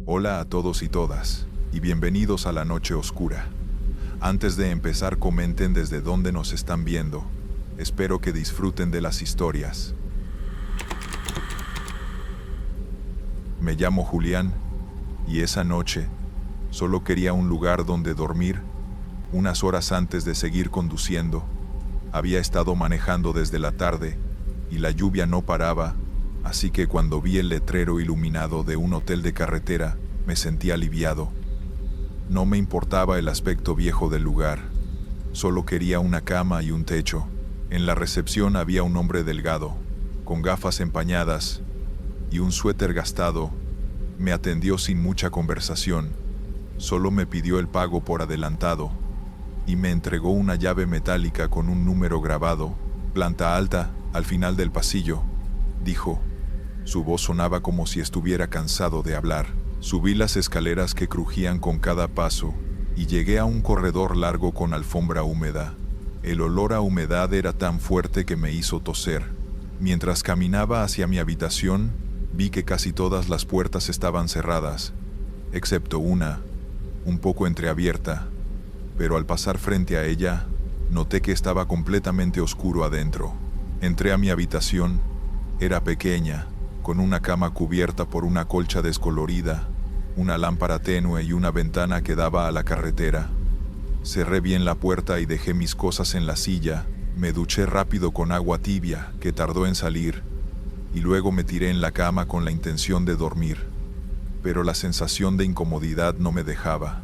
Hola a todos y todas, y bienvenidos a la noche oscura. Antes de empezar, comenten desde dónde nos están viendo. Espero que disfruten de las historias. Me llamo Julián, y esa noche solo quería un lugar donde dormir. Unas horas antes de seguir conduciendo, había estado manejando desde la tarde, y la lluvia no paraba, así que cuando vi el letrero iluminado de un hotel de carretera, me sentí aliviado. No me importaba el aspecto viejo del lugar, solo quería una cama y un techo. En la recepción había un hombre delgado, con gafas empañadas y un suéter gastado. Me atendió sin mucha conversación, solo me pidió el pago por adelantado y me entregó una llave metálica con un número grabado, planta alta, al final del pasillo, dijo. Su voz sonaba como si estuviera cansado de hablar. Subí las escaleras que crujían con cada paso y llegué a un corredor largo con alfombra húmeda. El olor a humedad era tan fuerte que me hizo toser. Mientras caminaba hacia mi habitación, vi que casi todas las puertas estaban cerradas, excepto una, un poco entreabierta, pero al pasar frente a ella, noté que estaba completamente oscuro adentro. Entré a mi habitación. Era pequeña, con una cama cubierta por una colcha descolorida, una lámpara tenue y una ventana que daba a la carretera. Cerré bien la puerta y dejé mis cosas en la silla. Me duché rápido con agua tibia, que tardó en salir, y luego me tiré en la cama con la intención de dormir. Pero la sensación de incomodidad no me dejaba,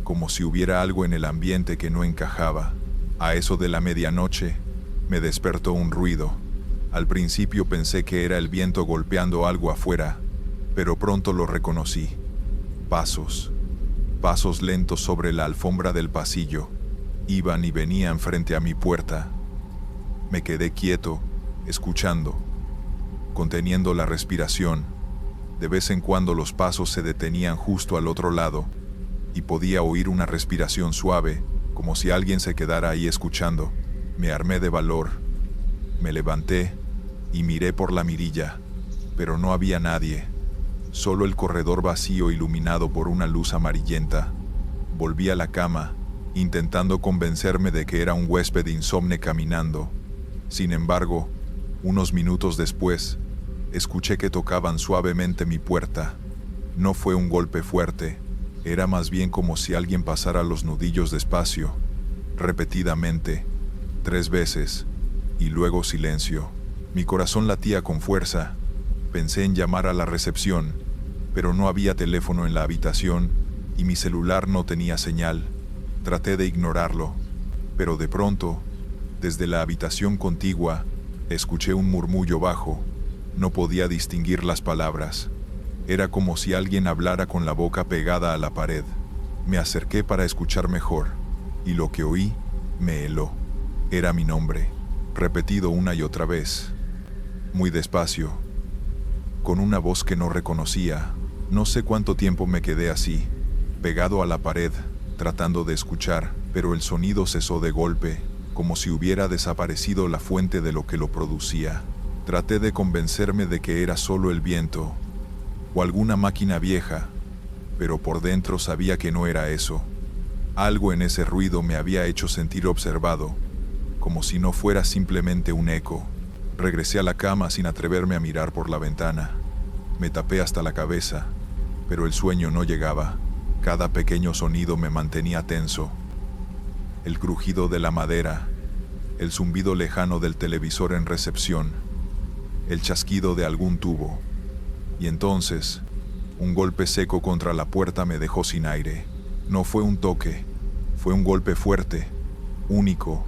como si hubiera algo en el ambiente que no encajaba. A eso de la medianoche, me despertó un ruido. Al principio pensé que era el viento golpeando algo afuera, pero pronto lo reconocí. Pasos lentos sobre la alfombra del pasillo. Iban y venían frente a mi puerta. Me quedé quieto, escuchando, conteniendo la respiración. De vez en cuando los pasos se detenían justo al otro lado, y podía oír una respiración suave, como si alguien se quedara ahí escuchando. Me armé de valor. Me levanté y miré por la mirilla, pero no había nadie, solo el corredor vacío iluminado por una luz amarillenta. Volví a la cama, intentando convencerme de que era un huésped insomne caminando. Sin embargo, unos minutos después, escuché que tocaban suavemente mi puerta. No fue un golpe fuerte, era más bien como si alguien pasara los nudillos despacio, repetidamente, 3 veces, y luego silencio. Mi corazón latía con fuerza. Pensé en llamar a la recepción, pero no había teléfono en la habitación y mi celular no tenía señal. Traté de ignorarlo, pero de pronto, desde la habitación contigua, escuché un murmullo bajo. No podía distinguir las palabras. Era como si alguien hablara con la boca pegada a la pared. Me acerqué para escuchar mejor, y lo que oí me heló. Era mi nombre, repetido una y otra vez, muy despacio, con una voz que no reconocía. No sé cuánto tiempo me quedé así, pegado a la pared, tratando de escuchar, pero el sonido cesó de golpe, como si hubiera desaparecido la fuente de lo que lo producía. Traté de convencerme de que era solo el viento, o alguna máquina vieja, pero por dentro sabía que no era eso. Algo en ese ruido me había hecho sentir observado, como si no fuera simplemente un eco. Regresé a la cama sin atreverme a mirar por la ventana. Me tapé hasta la cabeza, pero el sueño no llegaba. Cada pequeño sonido me mantenía tenso. El crujido de la madera, el zumbido lejano del televisor en recepción, el chasquido de algún tubo. Y entonces, un golpe seco contra la puerta me dejó sin aire. No fue un toque, fue un golpe fuerte, único,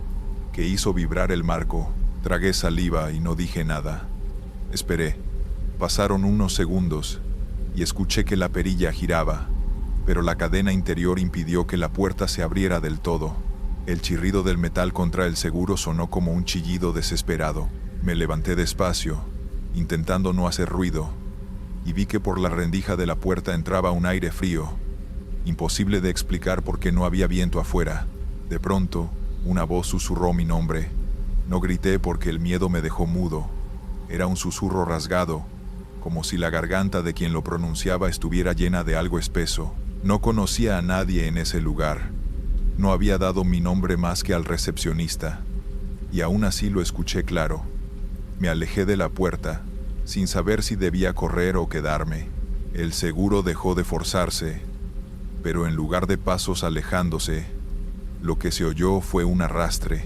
que hizo vibrar el marco. Tragué saliva y no dije nada. Esperé. Pasaron unos segundos y escuché que la perilla giraba, pero la cadena interior impidió que la puerta se abriera del todo. El chirrido del metal contra el seguro sonó como un chillido desesperado. Me levanté despacio, intentando no hacer ruido, y vi que por la rendija de la puerta entraba un aire frío. Imposible de explicar por qué no había viento afuera. De pronto, una voz susurró mi nombre. No grité porque el miedo me dejó mudo. Era un susurro rasgado, como si la garganta de quien lo pronunciaba estuviera llena de algo espeso. No conocía a nadie en ese lugar. No había dado mi nombre más que al recepcionista, y aún así lo escuché claro. Me alejé de la puerta, sin saber si debía correr o quedarme. El seguro dejó de forzarse, pero en lugar de pasos alejándose, lo que se oyó fue un arrastre,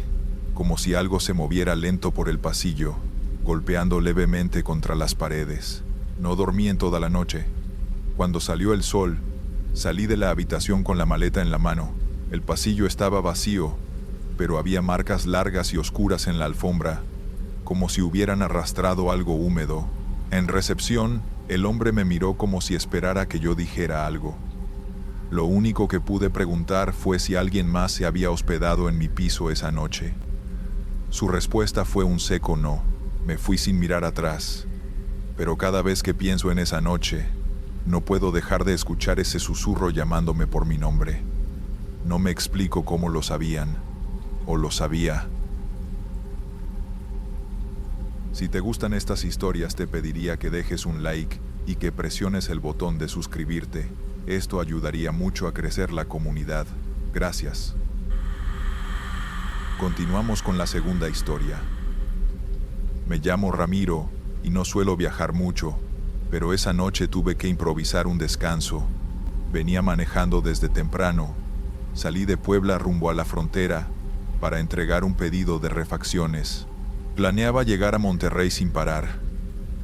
como si algo se moviera lento por el pasillo, golpeando levemente contra las paredes. No dormí en toda la noche. Cuando salió el sol, salí de la habitación con la maleta en la mano. El pasillo estaba vacío, pero había marcas largas y oscuras en la alfombra, como si hubieran arrastrado algo húmedo. En recepción, el hombre me miró como si esperara que yo dijera algo. Lo único que pude preguntar fue si alguien más se había hospedado en mi piso esa noche. Su respuesta fue un seco no. Me fui sin mirar atrás. Pero cada vez que pienso en esa noche, no puedo dejar de escuchar ese susurro llamándome por mi nombre. No me explico cómo lo sabían, o lo sabía. Si te gustan estas historias, te pediría que dejes un like y que presiones el botón de suscribirte. Esto ayudaría mucho a crecer la comunidad. Gracias. Continuamos con la segunda historia. Me llamo Ramiro y no suelo viajar mucho, pero esa noche tuve que improvisar un descanso. Venía manejando desde temprano. Salí de Puebla rumbo a la frontera para entregar un pedido de refacciones. Planeaba llegar a Monterrey sin parar,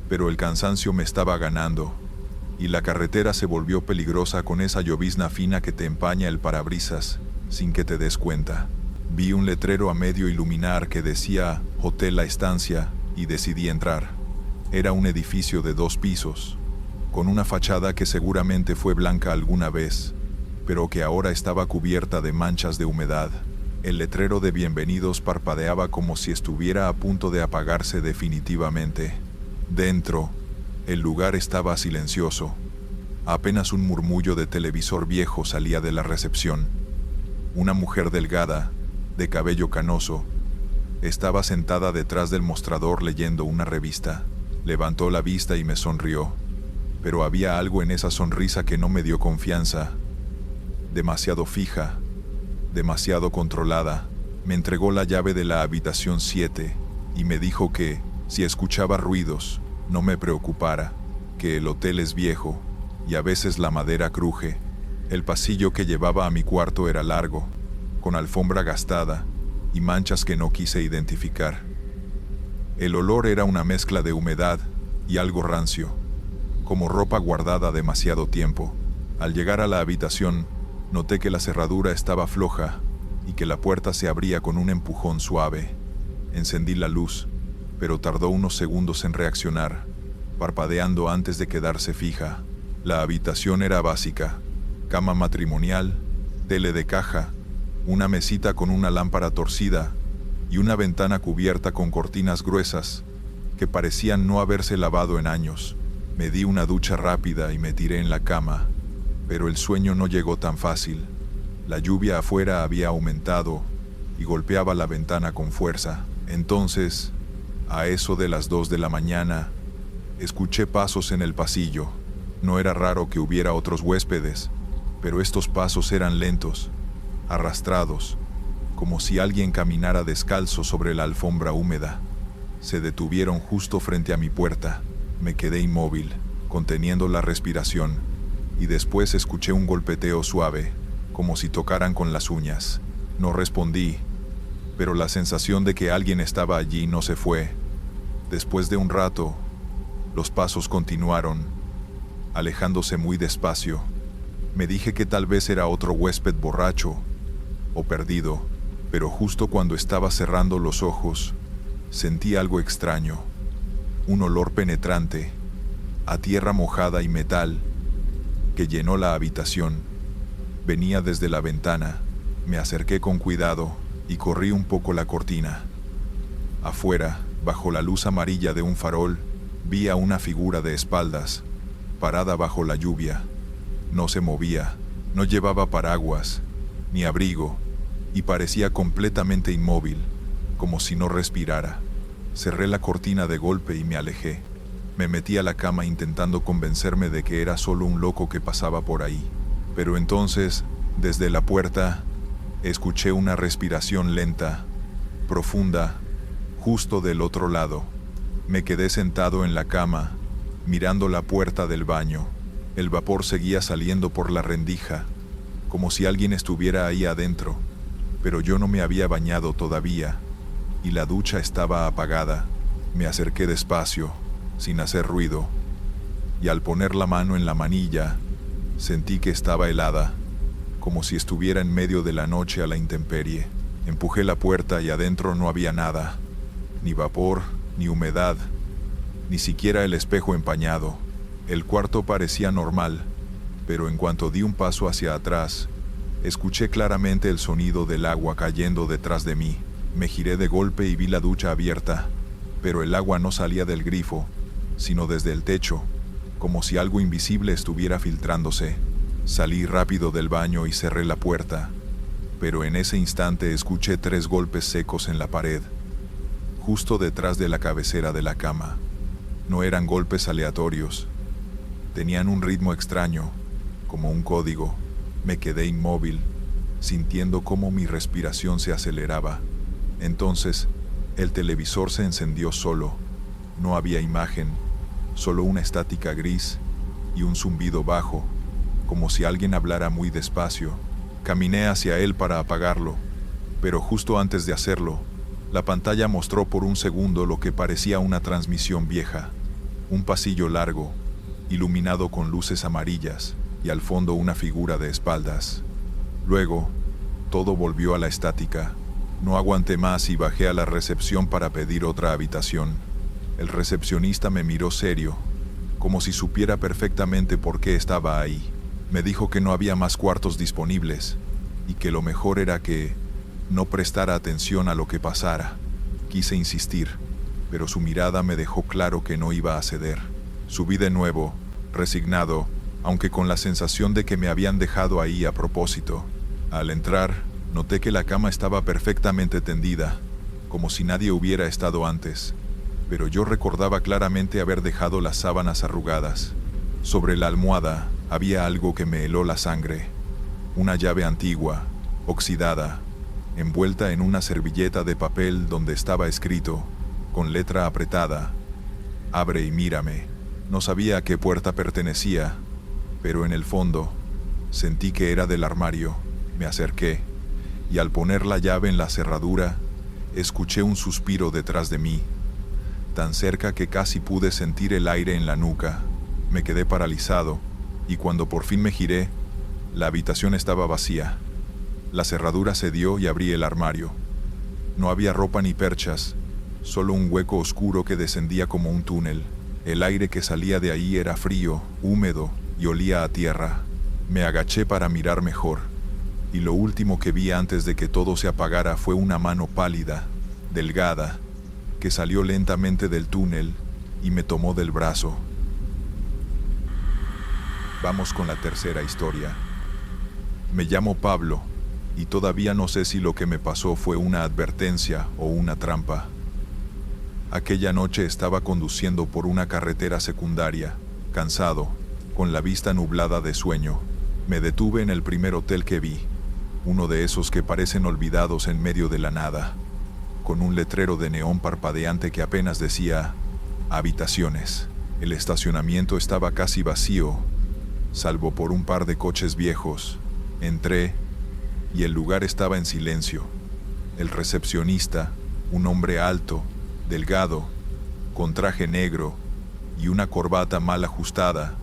pero el cansancio me estaba ganando y la carretera se volvió peligrosa con esa llovizna fina que te empaña el parabrisas sin que te des cuenta. Vi un letrero a medio iluminar que decía Hotel La Estancia y decidí entrar. Era un edificio de 2 pisos, con una fachada que seguramente fue blanca alguna vez, pero que ahora estaba cubierta de manchas de humedad. El letrero de bienvenidos parpadeaba como si estuviera a punto de apagarse definitivamente. Dentro, el lugar estaba silencioso. Apenas un murmullo de televisor viejo salía de la recepción. Una mujer delgada, de cabello canoso, estaba sentada detrás del mostrador leyendo una revista. Levantó la vista y me sonrió, pero había algo en esa sonrisa que no me dio confianza. Demasiado fija, demasiado controlada. Me entregó la llave de la habitación 7 y me dijo que, si escuchaba ruidos, no me preocupara, que el hotel es viejo y a veces la madera cruje. El pasillo que llevaba a mi cuarto era largo, con alfombra gastada y manchas que no quise identificar. El olor era una mezcla de humedad y algo rancio, como ropa guardada demasiado tiempo. Al llegar a la habitación, noté que la cerradura estaba floja y que la puerta se abría con un empujón suave. Encendí la luz, pero tardó unos segundos en reaccionar, parpadeando antes de quedarse fija. La habitación era básica: cama matrimonial, tele de caja, una mesita con una lámpara torcida y una ventana cubierta con cortinas gruesas que parecían no haberse lavado en años. Me di una ducha rápida y me tiré en la cama, pero el sueño no llegó tan fácil. La lluvia afuera había aumentado y golpeaba la ventana con fuerza. Entonces, a eso de las 2 de la mañana, escuché pasos en el pasillo. No era raro que hubiera otros huéspedes, pero estos pasos eran lentos, arrastrados, como si alguien caminara descalzo sobre la alfombra húmeda. Se detuvieron justo frente a mi puerta. Me quedé inmóvil, conteniendo la respiración, y después escuché un golpeteo suave, como si tocaran con las uñas. No respondí, pero la sensación de que alguien estaba allí no se fue. Después de un rato, los pasos continuaron, alejándose muy despacio. Me dije que tal vez era otro huésped borracho o perdido, pero justo cuando estaba cerrando los ojos, sentí algo extraño, un olor penetrante, a tierra mojada y metal, que llenó la habitación. Venía desde la ventana. Me acerqué con cuidado y corrí un poco la cortina. Afuera, bajo la luz amarilla de un farol, vi a una figura de espaldas, parada bajo la lluvia. No se movía, no llevaba paraguas, ni abrigo, y parecía completamente inmóvil, como si no respirara. Cerré la cortina de golpe y me alejé. Me metí a la cama intentando convencerme de que era solo un loco que pasaba por ahí. Pero entonces, desde la puerta, escuché una respiración lenta, profunda, justo del otro lado. Me quedé sentado en la cama, mirando la puerta del baño. El vapor seguía saliendo por la rendija, como si alguien estuviera ahí adentro, pero yo no me había bañado todavía, y la ducha estaba apagada. Me acerqué despacio, sin hacer ruido, y al poner la mano en la manilla, sentí que estaba helada, como si estuviera en medio de la noche a la intemperie. Empujé la puerta y adentro no había nada, ni vapor, ni humedad, ni siquiera el espejo empañado. El cuarto parecía normal, pero en cuanto di un paso hacia atrás, escuché claramente el sonido del agua cayendo detrás de mí. Me giré de golpe y vi la ducha abierta, pero el agua no salía del grifo, sino desde el techo, como si algo invisible estuviera filtrándose. Salí rápido del baño y cerré la puerta, pero en ese instante escuché 3 golpes secos en la pared, justo detrás de la cabecera de la cama. No eran golpes aleatorios, tenían un ritmo extraño, como un código. Me quedé inmóvil, sintiendo cómo mi respiración se aceleraba. Entonces, el televisor se encendió solo. No había imagen, solo una estática gris y un zumbido bajo, como si alguien hablara muy despacio. Caminé hacia él para apagarlo, pero justo antes de hacerlo, la pantalla mostró por un segundo lo que parecía una transmisión vieja. Un pasillo largo, iluminado con luces amarillas, y al fondo una figura de espaldas. Luego, todo volvió a la estática. No aguanté más y bajé a la recepción para pedir otra habitación. El recepcionista me miró serio, como si supiera perfectamente por qué estaba ahí. Me dijo que no había más cuartos disponibles, y que lo mejor era que no prestara atención a lo que pasara. Quise insistir, pero su mirada me dejó claro que no iba a ceder. Subí de nuevo, resignado, aunque con la sensación de que me habían dejado ahí a propósito. Al entrar, noté que la cama estaba perfectamente tendida, como si nadie hubiera estado antes, pero yo recordaba claramente haber dejado las sábanas arrugadas. Sobre la almohada había algo que me heló la sangre, una llave antigua, oxidada, envuelta en una servilleta de papel donde estaba escrito, con letra apretada: «Abre y mírame». No sabía a qué puerta pertenecía, pero en el fondo sentí que era del armario. Me acerqué, y al poner la llave en la cerradura, escuché un suspiro detrás de mí, tan cerca que casi pude sentir el aire en la nuca. Me quedé paralizado, y cuando por fin me giré, la habitación estaba vacía. La cerradura cedió y abrí el armario. No había ropa ni perchas, solo un hueco oscuro que descendía como un túnel. El aire que salía de ahí era frío, húmedo y olía a tierra. Me agaché para mirar mejor, y lo último que vi antes de que todo se apagara fue una mano pálida, delgada, que salió lentamente del túnel y me tomó del brazo. Vamos con la tercera historia. Me llamo Pablo, y todavía no sé si lo que me pasó fue una advertencia o una trampa. Aquella noche estaba conduciendo por una carretera secundaria, cansado, con la vista nublada de sueño. Me detuve en el primer hotel que vi, uno de esos que parecen olvidados en medio de la nada, con un letrero de neón parpadeante que apenas decía «Habitaciones». El estacionamiento estaba casi vacío, salvo por un par de coches viejos. Entré, y el lugar estaba en silencio. El recepcionista, un hombre alto, delgado, con traje negro y una corbata mal ajustada,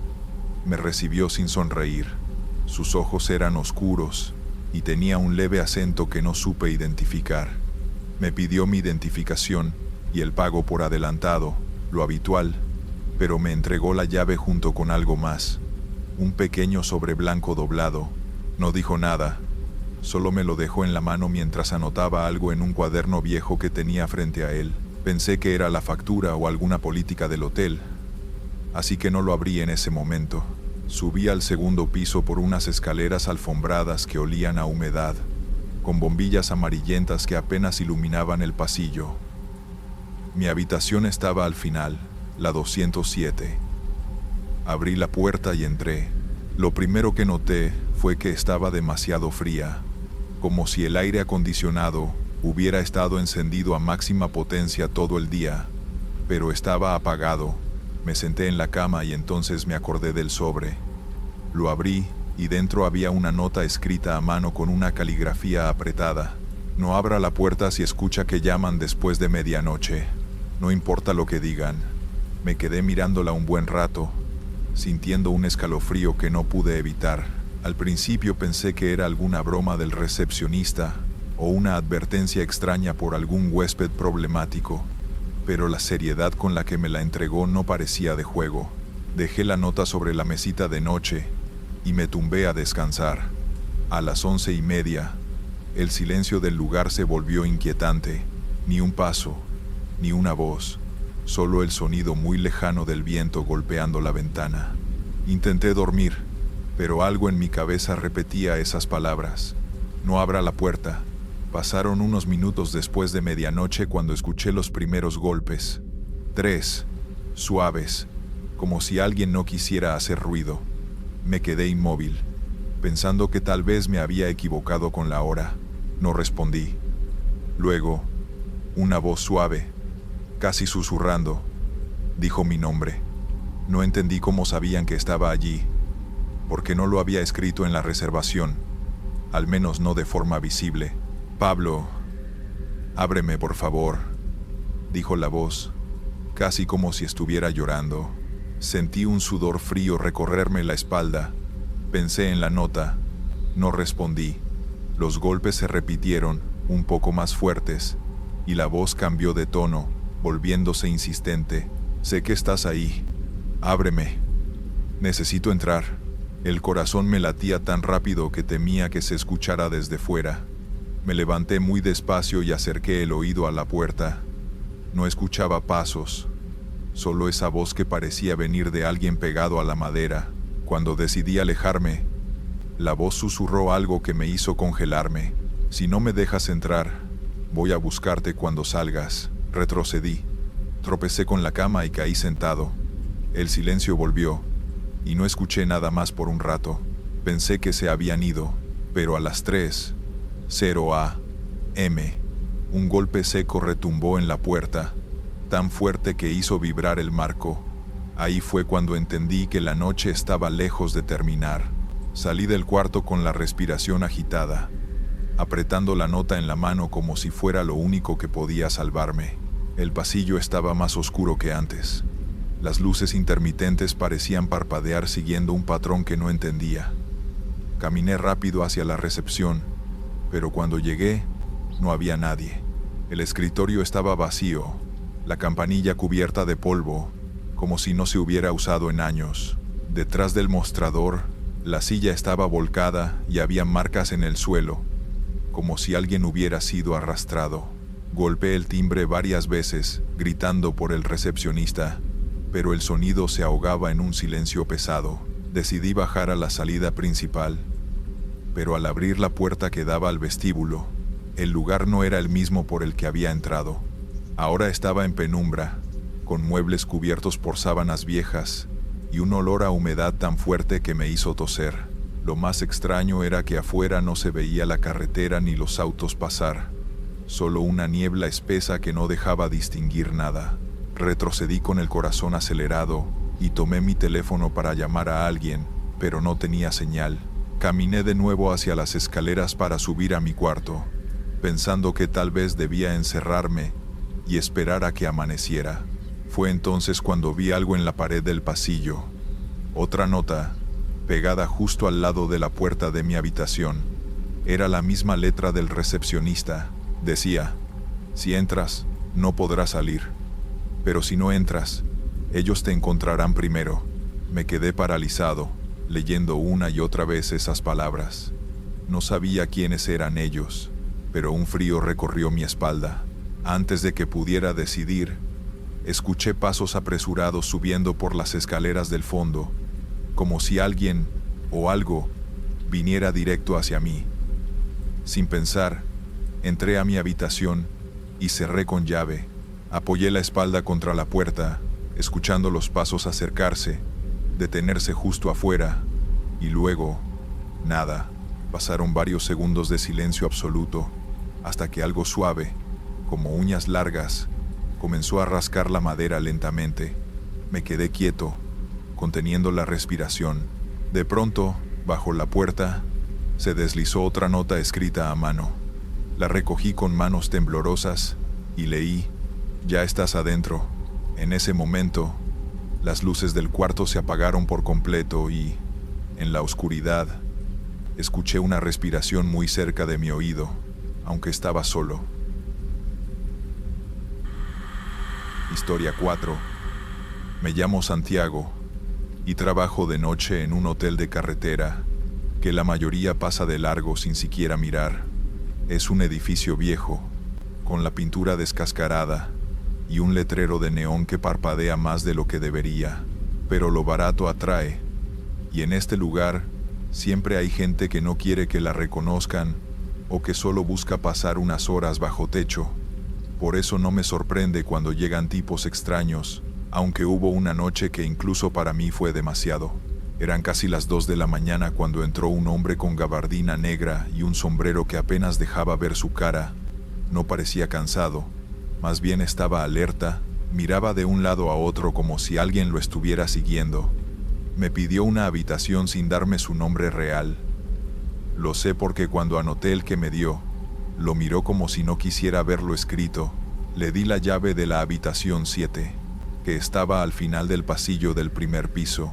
me recibió sin sonreír. Sus ojos eran oscuros y tenía un leve acento que no supe identificar. Me pidió mi identificación y el pago por adelantado, lo habitual, pero me entregó la llave junto con algo más, un pequeño sobre blanco doblado. No dijo nada, solo me lo dejó en la mano mientras anotaba algo en un cuaderno viejo que tenía frente a él. Pensé que era la factura o alguna política del hotel, así que no lo abrí en ese momento. Subí al segundo piso por unas escaleras alfombradas que olían a humedad, con bombillas amarillentas que apenas iluminaban el pasillo. Mi habitación estaba al final, la 207. Abrí la puerta y entré. Lo primero que noté fue que estaba demasiado fría, como si el aire acondicionado hubiera estado encendido a máxima potencia todo el día, pero estaba apagado. Me senté en la cama y entonces me acordé del sobre. Lo abrí y dentro había una nota escrita a mano con una caligrafía apretada. No abra la puerta si escucha que llaman después de medianoche. No importa lo que digan. Me quedé mirándola un buen rato, sintiendo un escalofrío que no pude evitar. Al principio pensé que era alguna broma del recepcionista o una advertencia extraña por algún huésped problemático, pero la seriedad con la que me la entregó no parecía de juego. Dejé la nota sobre la mesita de noche y me tumbé a descansar. A las 11:30, el silencio del lugar se volvió inquietante. Ni un paso, ni una voz, solo el sonido muy lejano del viento golpeando la ventana. Intenté dormir, pero algo en mi cabeza repetía esas palabras. No abra la puerta. Pasaron unos minutos después de medianoche cuando escuché los primeros golpes. 3, suaves, como si alguien no quisiera hacer ruido. Me quedé inmóvil, pensando que tal vez me había equivocado con la hora. No respondí. Luego, una voz suave, casi susurrando, dijo mi nombre. No entendí cómo sabían que estaba allí, porque no lo había escrito en la reservación, al menos no de forma visible. Pablo, ábreme por favor, dijo la voz, casi como si estuviera llorando. Sentí un sudor frío recorrerme la espalda. Pensé en la nota. No respondí. Los golpes se repitieron, un poco más fuertes, y la voz cambió de tono, volviéndose insistente. Sé que estás ahí. Ábreme. Necesito entrar. El corazón me latía tan rápido que temía que se escuchara desde fuera. Me levanté muy despacio y acerqué el oído a la puerta. No escuchaba pasos, solo esa voz que parecía venir de alguien pegado a la madera. Cuando decidí alejarme, la voz susurró algo que me hizo congelarme. Si no me dejas entrar, voy a buscarte cuando salgas. Retrocedí. Tropecé con la cama y caí sentado. El silencio volvió, y no escuché nada más por un rato. Pensé que se habían ido, pero a las 3:0 a.m., un golpe seco retumbó en la puerta, tan fuerte que hizo vibrar el marco. Ahí fue cuando entendí que la noche estaba lejos de terminar. Salí del cuarto con la respiración agitada, apretando la nota en la mano como si fuera lo único que podía salvarme. El pasillo estaba más oscuro que antes. Las luces intermitentes parecían parpadear siguiendo un patrón que no entendía. Caminé rápido hacia la recepción, pero cuando llegué, no había nadie. El escritorio estaba vacío, la campanilla cubierta de polvo, como si no se hubiera usado en años. Detrás del mostrador, la silla estaba volcada y había marcas en el suelo, como si alguien hubiera sido arrastrado. Golpeé el timbre varias veces, gritando por el recepcionista, pero el sonido se ahogaba en un silencio pesado. Decidí bajar a la salida principal, pero al abrir la puerta que daba al vestíbulo, el lugar no era el mismo por el que había entrado. Ahora estaba en penumbra, con muebles cubiertos por sábanas viejas y un olor a humedad tan fuerte que me hizo toser. Lo más extraño era que afuera no se veía la carretera ni los autos pasar, solo una niebla espesa que no dejaba distinguir nada. Retrocedí con el corazón acelerado y tomé mi teléfono para llamar a alguien, pero no tenía señal. Caminé de nuevo hacia las escaleras para subir a mi cuarto, pensando que tal vez debía encerrarme y esperar a que amaneciera. Fue entonces cuando vi algo en la pared del pasillo. Otra nota, pegada justo al lado de la puerta de mi habitación. Era la misma letra del recepcionista. Decía: si entras, no podrás salir. Pero si no entras, ellos te encontrarán primero. Me quedé paralizado, leyendo una y otra vez esas palabras. No sabía quiénes eran ellos, pero un frío recorrió mi espalda. Antes de que pudiera decidir, escuché pasos apresurados subiendo por las escaleras del fondo, como si alguien o algo viniera directo hacia mí. Sin pensar, entré a mi habitación y cerré con llave. Apoyé la espalda contra la puerta escuchando los pasos acercarse, detenerse justo afuera, y luego, nada. Pasaron varios segundos de silencio absoluto, hasta que algo suave, como uñas largas, comenzó a rascar la madera lentamente. Me quedé quieto, conteniendo la respiración. De pronto, bajo la puerta, se deslizó otra nota escrita a mano. La recogí con manos temblorosas y leí: «Ya estás adentro». En ese momento, las luces del cuarto se apagaron por completo y, en la oscuridad, escuché una respiración muy cerca de mi oído, aunque estaba solo. Historia 4. Me llamo Santiago y trabajo de noche en un hotel de carretera que la mayoría pasa de largo sin siquiera mirar. Es un edificio viejo, con la pintura descascarada y un letrero de neón que parpadea más de lo que debería, pero lo barato atrae, y en este lugar siempre hay gente que no quiere que la reconozcan o que solo busca pasar unas horas bajo techo. Por eso no me sorprende cuando llegan tipos extraños, aunque hubo una noche que incluso para mí fue demasiado. Eran casi las 2 de la mañana cuando entró un hombre con gabardina negra y un sombrero que apenas dejaba ver su cara. No parecía cansado, más bien estaba alerta, miraba de un lado a otro como si alguien lo estuviera siguiendo. Me pidió una habitación sin darme su nombre real. Lo sé porque cuando anoté el que me dio, lo miró como si no quisiera verlo escrito. Le di la llave de la habitación 7, que estaba al final del pasillo del primer piso,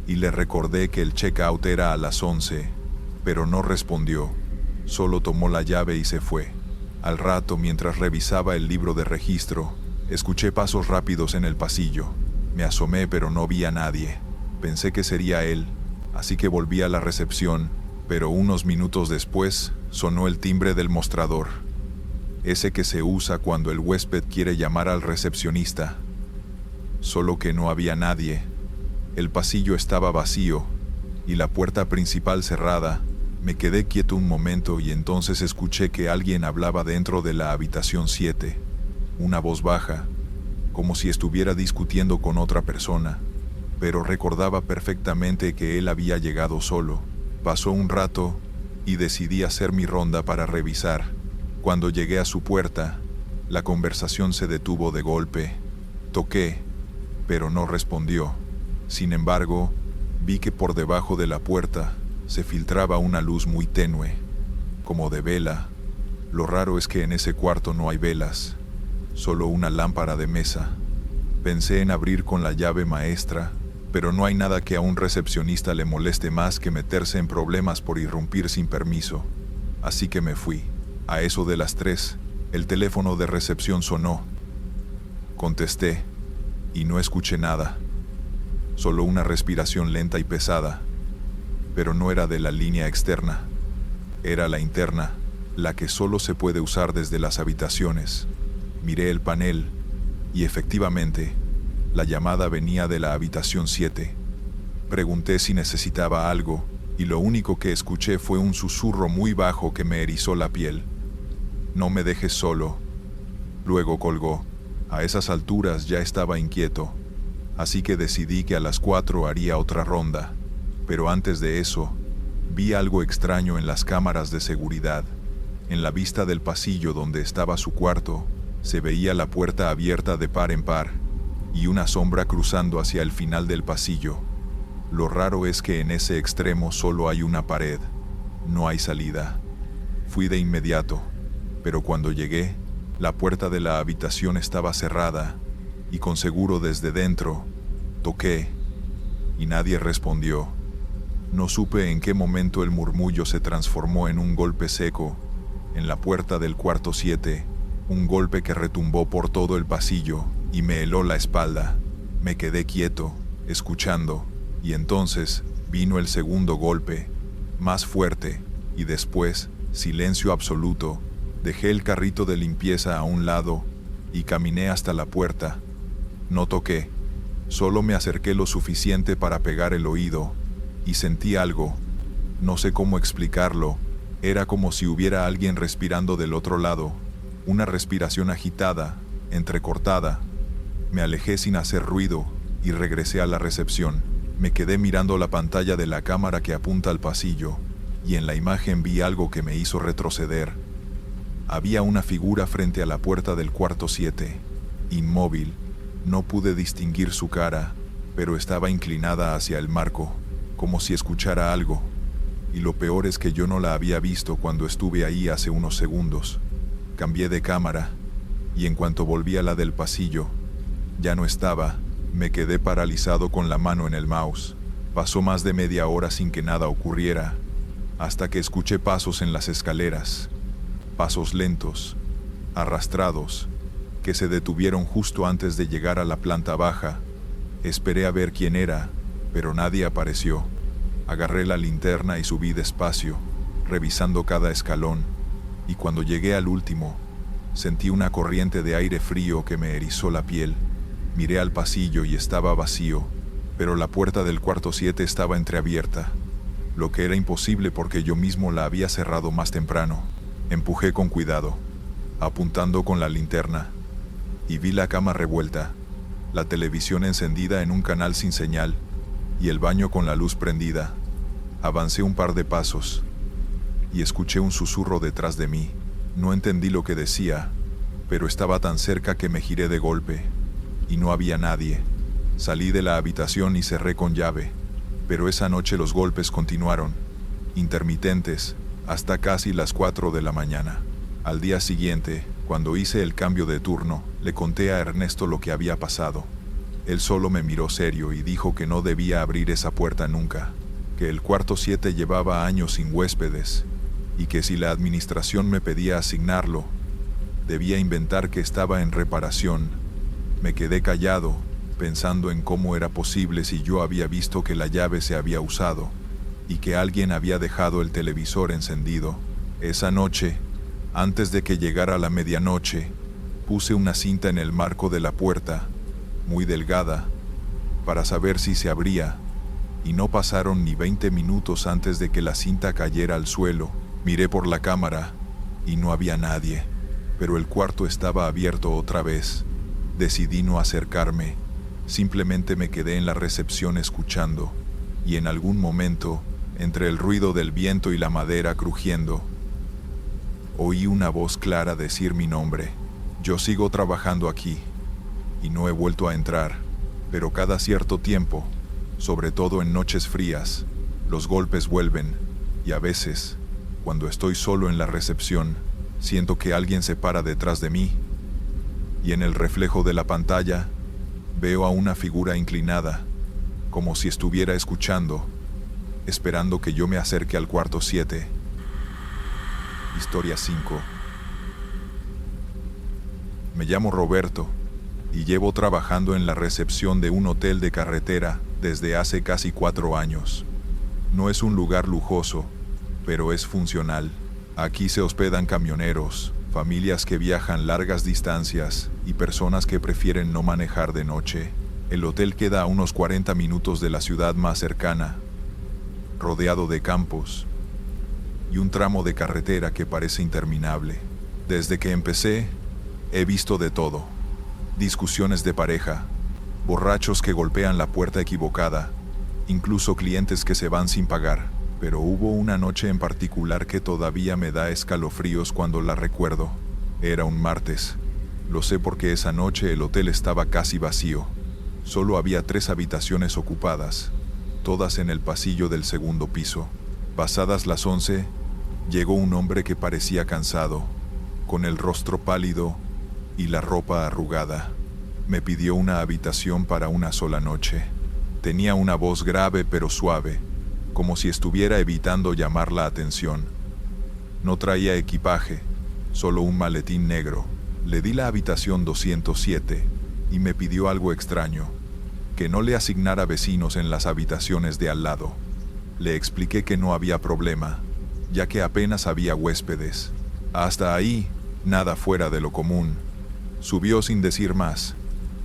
y le recordé que el check-out era a las 11, pero no respondió, solo tomó la llave y se fue. Al rato, mientras revisaba el libro de registro, escuché pasos rápidos en el pasillo. Me asomé pero no vi a nadie. Pensé que sería él, así que volví a la recepción, pero unos minutos después sonó el timbre del mostrador, ese que se usa cuando el huésped quiere llamar al recepcionista. Solo que no había nadie. El pasillo estaba vacío y la puerta principal cerrada. Me quedé quieto un momento y entonces escuché que alguien hablaba dentro de la habitación 7, una voz baja, como si estuviera discutiendo con otra persona, pero recordaba perfectamente que él había llegado solo. Pasó un rato y decidí hacer mi ronda para revisar. Cuando llegué a su puerta, la conversación se detuvo de golpe. Toqué, pero no respondió. Sin embargo, vi que por debajo de la puerta se filtraba una luz muy tenue, como de vela. Lo raro es que en ese cuarto no hay velas, solo una lámpara de mesa. Pensé en abrir con la llave maestra, pero no hay nada que a un recepcionista le moleste más que meterse en problemas por irrumpir sin permiso. Así que me fui. A eso de las 3, el teléfono de recepción sonó. Contesté, y no escuché nada. Solo una respiración lenta y pesada. Pero no era de la línea externa. Era la interna, la que solo se puede usar desde las habitaciones. Miré el panel, y efectivamente, la llamada venía de la habitación 7. Pregunté si necesitaba algo, y lo único que escuché fue un susurro muy bajo que me erizó la piel. «No me dejes solo». Luego colgó. A esas alturas ya estaba inquieto, así que decidí que a las 4 haría otra ronda. Pero antes de eso, vi algo extraño en las cámaras de seguridad. En la vista del pasillo donde estaba su cuarto, se veía la puerta abierta de par en par, y una sombra cruzando hacia el final del pasillo. Lo raro es que en ese extremo solo hay una pared, no hay salida. Fui de inmediato, pero cuando llegué, la puerta de la habitación estaba cerrada, y con seguro desde dentro, toqué, y nadie respondió. No supe en qué momento el murmullo se transformó en un golpe seco, en la puerta del cuarto 7, un golpe que retumbó por todo el pasillo y me heló la espalda. Me quedé quieto, escuchando, y entonces vino el segundo golpe, más fuerte, y después, silencio absoluto. Dejé el carrito de limpieza a un lado y caminé hasta la puerta. No toqué, solo me acerqué lo suficiente para pegar el oído, y sentí algo, no sé cómo explicarlo, era como si hubiera alguien respirando del otro lado, una respiración agitada, entrecortada. Me alejé sin hacer ruido y regresé a la recepción. Me quedé mirando la pantalla de la cámara que apunta al pasillo, y en la imagen vi algo que me hizo retroceder. Había una figura frente a la puerta del cuarto 7, inmóvil. No pude distinguir su cara, pero estaba inclinada hacia el marco, como si escuchara algo. Y lo peor es que yo no la había visto cuando estuve ahí hace unos segundos. Cambié de cámara, y en cuanto volví a la del pasillo, ya no estaba. Me quedé paralizado con la mano en el mouse. Pasó más de media hora sin que nada ocurriera, hasta que escuché pasos en las escaleras. Pasos lentos, arrastrados, que se detuvieron justo antes de llegar a la planta baja. Esperé a ver quién era, pero nadie apareció. Agarré la linterna y subí despacio, revisando cada escalón, y cuando llegué al último, sentí una corriente de aire frío que me erizó la piel. Miré al pasillo y estaba vacío, pero la puerta del cuarto 7 estaba entreabierta, lo que era imposible porque yo mismo la había cerrado más temprano. Empujé con cuidado, apuntando con la linterna, y vi la cama revuelta, la televisión encendida en un canal sin señal, y el baño con la luz prendida. Avancé un par de pasos, y escuché un susurro detrás de mí. No entendí lo que decía, pero estaba tan cerca que me giré de golpe, y no había nadie. Salí de la habitación y cerré con llave, pero esa noche los golpes continuaron, intermitentes, hasta casi las 4 de la mañana. Al día siguiente, cuando hice el cambio de turno, le conté a Ernesto lo que había pasado. Él solo me miró serio y dijo que no debía abrir esa puerta nunca, que el cuarto 7 llevaba años sin huéspedes, y que si la administración me pedía asignarlo, debía inventar que estaba en reparación. Me quedé callado, pensando en cómo era posible si yo había visto que la llave se había usado, y que alguien había dejado el televisor encendido. Esa noche, antes de que llegara la medianoche, puse una cinta en el marco de la puerta, muy delgada, para saber si se abría, y no pasaron ni 20 minutos antes de que la cinta cayera al suelo. Miré por la cámara, y no había nadie, pero el cuarto estaba abierto otra vez. Decidí no acercarme, simplemente me quedé en la recepción escuchando, y en algún momento, entre el ruido del viento y la madera crujiendo, oí una voz clara decir mi nombre. Yo sigo trabajando aquí, y no he vuelto a entrar, pero cada cierto tiempo, sobre todo en noches frías, los golpes vuelven, y a veces, cuando estoy solo en la recepción, siento que alguien se para detrás de mí, y en el reflejo de la pantalla, veo a una figura inclinada, como si estuviera escuchando, esperando que yo me acerque al cuarto 7. Historia 5. Me llamo Roberto, y llevo trabajando en la recepción de un hotel de carretera desde hace casi 4 años. No es un lugar lujoso, pero es funcional. Aquí se hospedan camioneros, familias que viajan largas distancias y personas que prefieren no manejar de noche. El hotel queda a unos 40 minutos de la ciudad más cercana, rodeado de campos y un tramo de carretera que parece interminable. Desde que empecé, he visto de todo: discusiones de pareja, borrachos que golpean la puerta equivocada, incluso clientes que se van sin pagar. Pero hubo una noche en particular que todavía me da escalofríos cuando la recuerdo. Era un martes. Lo sé porque esa noche el hotel estaba casi vacío. Solo había 3 habitaciones ocupadas, todas en el pasillo del segundo piso. Pasadas las 11, llegó un hombre que parecía cansado, con el rostro pálido y la ropa arrugada. Me pidió una habitación para una sola noche. Tenía una voz grave pero suave, como si estuviera evitando llamar la atención. No traía equipaje, solo un maletín negro. Le di la habitación 207 y me pidió algo extraño: que no le asignara vecinos en las habitaciones de al lado. Le expliqué que no había problema, ya que apenas había huéspedes. Hasta ahí, nada fuera de lo común. Subió sin decir más,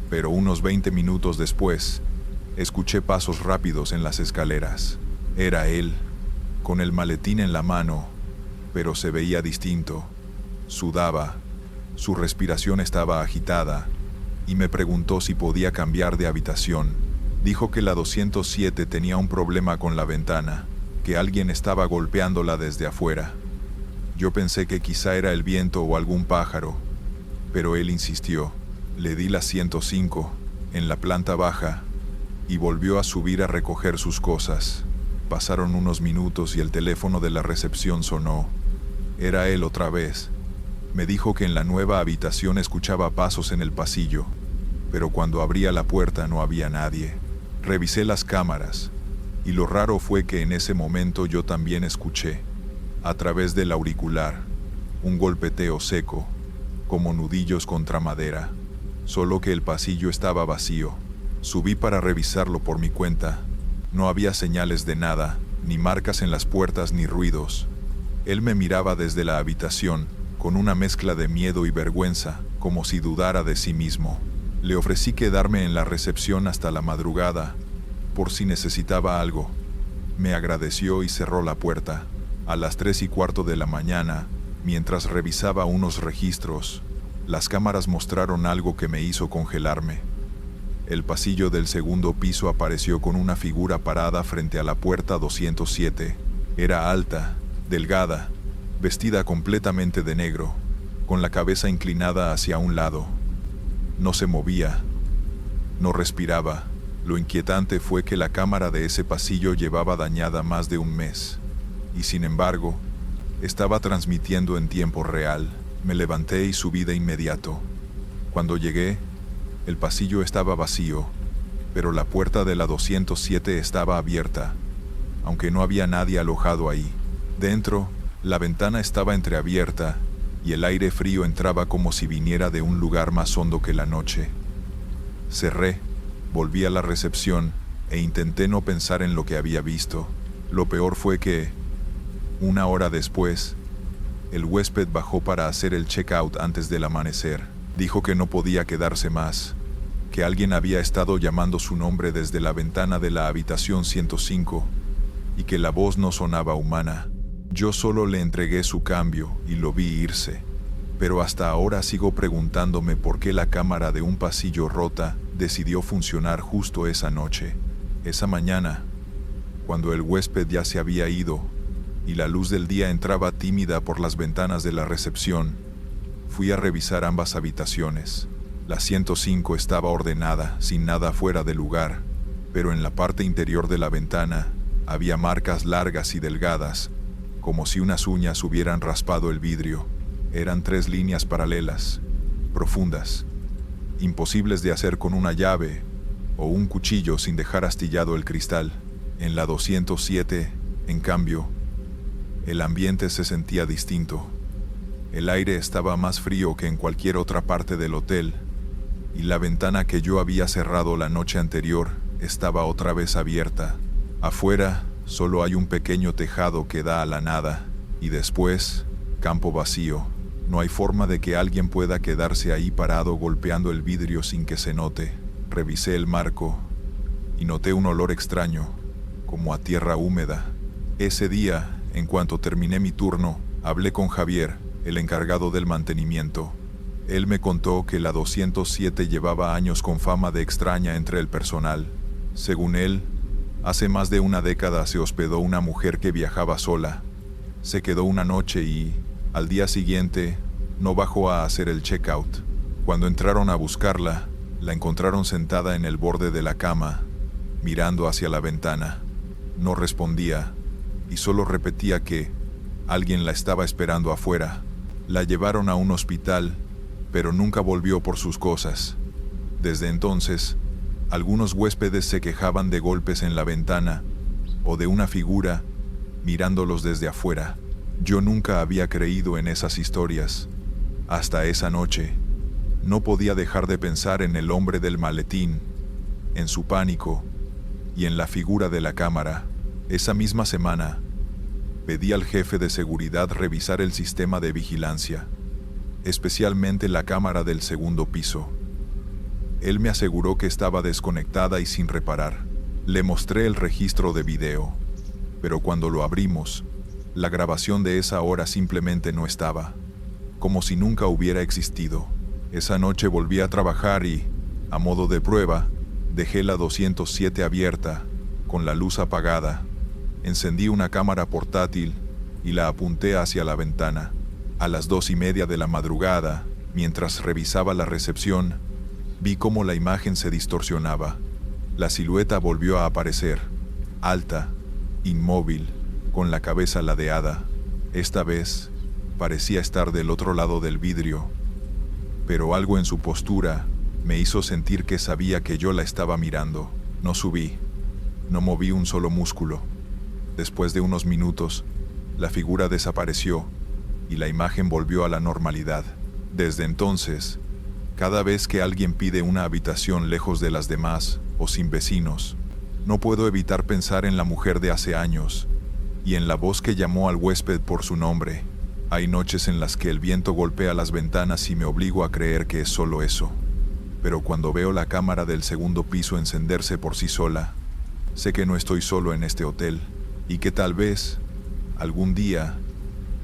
pero unos 20 minutos después, escuché pasos rápidos en las escaleras. Era él, con el maletín en la mano, pero se veía distinto. Sudaba, su respiración estaba agitada, y me preguntó si podía cambiar de habitación. Dijo que la 207 tenía un problema con la ventana, que alguien estaba golpeándola desde afuera. Yo pensé que quizá era el viento o algún pájaro, pero él insistió. Le di la 105, en la planta baja, y volvió a subir a recoger sus cosas. Pasaron unos minutos y el teléfono de la recepción sonó. Era él otra vez. Me dijo que en la nueva habitación escuchaba pasos en el pasillo, pero cuando abría la puerta no había nadie. Revisé las cámaras, y lo raro fue que en ese momento yo también escuché, a través del auricular, un golpeteo seco, como nudillos contra madera, solo que el pasillo estaba vacío. Subí para revisarlo por mi cuenta. No había señales de nada, ni marcas en las puertas ni ruidos. Él me miraba desde la habitación, con una mezcla de miedo y vergüenza, como si dudara de sí mismo. Le ofrecí quedarme en la recepción hasta la madrugada, por si necesitaba algo. Me agradeció y cerró la puerta. A las 3:15 de la mañana, mientras revisaba unos registros, las cámaras mostraron algo que me hizo congelarme. El pasillo del segundo piso apareció con una figura parada frente a la puerta 207. Era alta, delgada, vestida completamente de negro, con la cabeza inclinada hacia un lado. No se movía, no respiraba. Lo inquietante fue que la cámara de ese pasillo llevaba dañada más de un mes, y sin embargo, estaba transmitiendo en tiempo real. Me levanté y subí de inmediato. Cuando llegué, el pasillo estaba vacío, pero la puerta de la 207 estaba abierta, aunque no había nadie alojado ahí. Dentro, la ventana estaba entreabierta y el aire frío entraba como si viniera de un lugar más hondo que la noche. Cerré, volví a la recepción e intenté no pensar en lo que había visto. Lo peor fue que, una hora después, el huésped bajó para hacer el check-out antes del amanecer. Dijo que no podía quedarse más, que alguien había estado llamando su nombre desde la ventana de la habitación 105 y que la voz no sonaba humana. Yo solo le entregué su cambio y lo vi irse, pero hasta ahora sigo preguntándome por qué la cámara de un pasillo rota decidió funcionar justo esa noche. Esa mañana, cuando el huésped ya se había ido y la luz del día entraba tímida por las ventanas de la recepción, fui a revisar ambas habitaciones. La 105 estaba ordenada, sin nada fuera de lugar, pero en la parte interior de la ventana había marcas largas y delgadas, como si unas uñas hubieran raspado el vidrio. Eran 3 líneas paralelas, profundas, imposibles de hacer con una llave o un cuchillo sin dejar astillado el cristal. En la 207, en cambio, el ambiente se sentía distinto. El aire estaba más frío que en cualquier otra parte del hotel, y la ventana que yo había cerrado la noche anterior estaba otra vez abierta. Afuera solo hay un pequeño tejado que da a la nada, y después, campo vacío. No hay forma de que alguien pueda quedarse ahí parado golpeando el vidrio sin que se note. Revisé el marco y noté un olor extraño, como a tierra húmeda. Ese día, en cuanto terminé mi turno, hablé con Javier, el encargado del mantenimiento. Él me contó que la 207 llevaba años con fama de extraña entre el personal. Según él, hace más de una década se hospedó una mujer que viajaba sola. Se quedó una noche y, al día siguiente, no bajó a hacer el check-out. Cuando entraron a buscarla, la encontraron sentada en el borde de la cama, mirando hacia la ventana. No respondía, y solo repetía que alguien la estaba esperando afuera. La llevaron a un hospital, pero nunca volvió por sus cosas. Desde entonces, algunos huéspedes se quejaban de golpes en la ventana o de una figura mirándolos desde afuera. Yo nunca había creído en esas historias. Hasta esa noche, no podía dejar de pensar en el hombre del maletín, en su pánico y en la figura de la cámara. Esa misma semana, pedí al jefe de seguridad revisar el sistema de vigilancia, especialmente la cámara del segundo piso. Él me aseguró que estaba desconectada y sin reparar. Le mostré el registro de video, pero cuando lo abrimos, la grabación de esa hora simplemente no estaba, como si nunca hubiera existido. Esa noche volví a trabajar y, A modo de prueba, dejé la 207 abierta, con la luz apagada. Encendí una cámara portátil y la apunté hacia la ventana. A las 2:30 de la madrugada, mientras revisaba la recepción, vi cómo la imagen se distorsionaba. La silueta volvió a aparecer, alta, inmóvil, con la cabeza ladeada. Esta vez, parecía estar del otro lado del vidrio, pero algo en su postura me hizo sentir que sabía que yo la estaba mirando. No subí, no moví un solo músculo. Después de unos minutos, la figura desapareció y la imagen volvió a la normalidad. Desde entonces, cada vez que alguien pide una habitación lejos de las demás o sin vecinos, no puedo evitar pensar en la mujer de hace años y en la voz que llamó al huésped por su nombre. Hay noches en las que el viento golpea las ventanas y me obligo a creer que es solo eso. Pero cuando veo la cámara del segundo piso encenderse por sí sola, sé que no estoy solo en este hotel y que tal vez, algún día,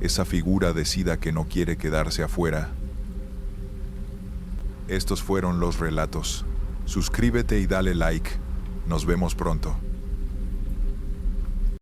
esa figura decida que no quiere quedarse afuera. Estos fueron los relatos. Suscríbete y dale like. Nos vemos pronto.